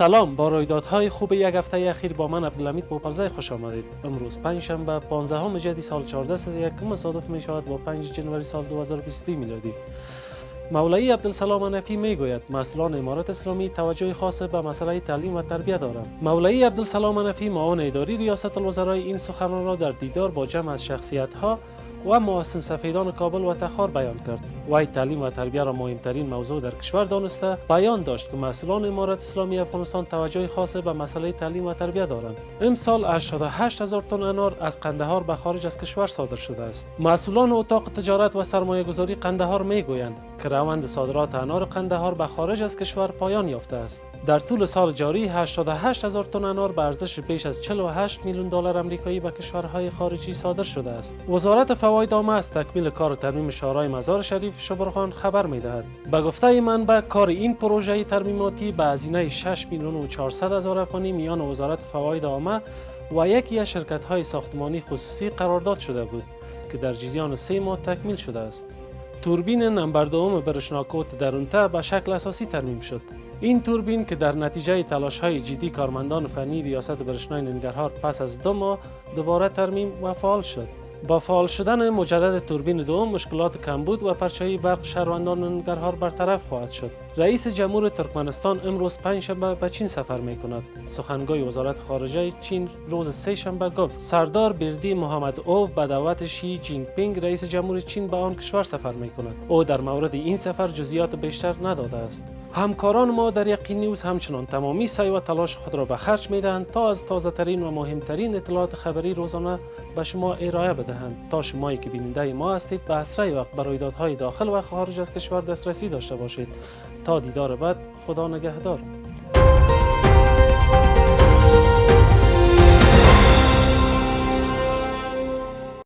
سلام، با رویدادهای خوب یک هفته اخیر با من عبدالحمید بوپلزی خوش آمدید. امروز پنجشنبه 15 جدی سال 1401 که مصادف می شود با 5 جنوری سال 2023 میلادی. مولوی عبدالسلام حنفی می گوید مسئولان امارت اسلامی توجه خاص به مسئله تعلیم و تربیت دارند. مولوی عبدالسلام حنفی معاون اداری ریاست الوزرای این سخنان را در دیدار با جمع از شخصیت‌ها و محسن سفیدان کابل و تخار بیان کرد. وی تعلیم و تربیت را مهمترین موضوع در کشور دانسته بیان داشت که مسئولان امارت اسلامی افغانستان توجه خاص به مسئله تعلیم و تربیت دارند. امسال 88,000 تن انار از قندهار به خارج از کشور صادر شده است. مسئولان اتاق تجارت و سرمایه گذاری قندهار میگویند که روند صادرات انار قندهار به خارج از کشور پایان یافته است. در طول سال جاری 88,000 تن انار به ارزش بیش از 48 میلیون دلار آمریکایی به کشورهای خارجی صادر شده است. وزارت فواید عامه از تکمیل کار ترمیم شورای مزار شریف شبرخان خبر می‌دهد. به گفته منبع کار این پروژه ترمیماتی به هزینه 6 میلیون و 400 هزار افغانی میان وزارت فواید عامه و یکی از شرکت‌های ساختمانی خصوصی قرارداد شده بود که در جریان 3 ماه تکمیل شده است. توربین نمبر دوم برشناکوت درونته به شکل اساسی ترمیم شد. این توربین که در نتیجه تلاش‌های جدی کارمندان فنی ریاست برشنای ننگرهار پس از 2 ماه دوباره ترمیم و فعال شد. با فعال شدن مجدد توربین دوم مشکلات کمبود و پرچه‌ای برق شهروندان ننگرهار برطرف خواهد شد. رئیس جمهور ترکمنستان امروز پنجشنبه به چین سفر می‌کند. سخنگوی وزارت خارجه چین روز سه شنبه گفت سردار بردی محمد اوف به دعوت شی جین پینگ رئیس جمهور چین به آن کشور سفر می‌کند. او در مورد این سفر جزئیات بیشتر نداده است. همکاران ما در یقین نیوز همچنان تمامی سعی و تلاش خود را به خرج می‌دهند تا از تازه‌ترین و مهمترین اطلاعات خبری روزانه به شما ارائه بدهند تا شمایی که بیننده ما هستید به اسرع وقت به رویدادهای داخل و خارج از کشور دسترسی داشته باشید. تا دیدار بعد، خدا نگهدار.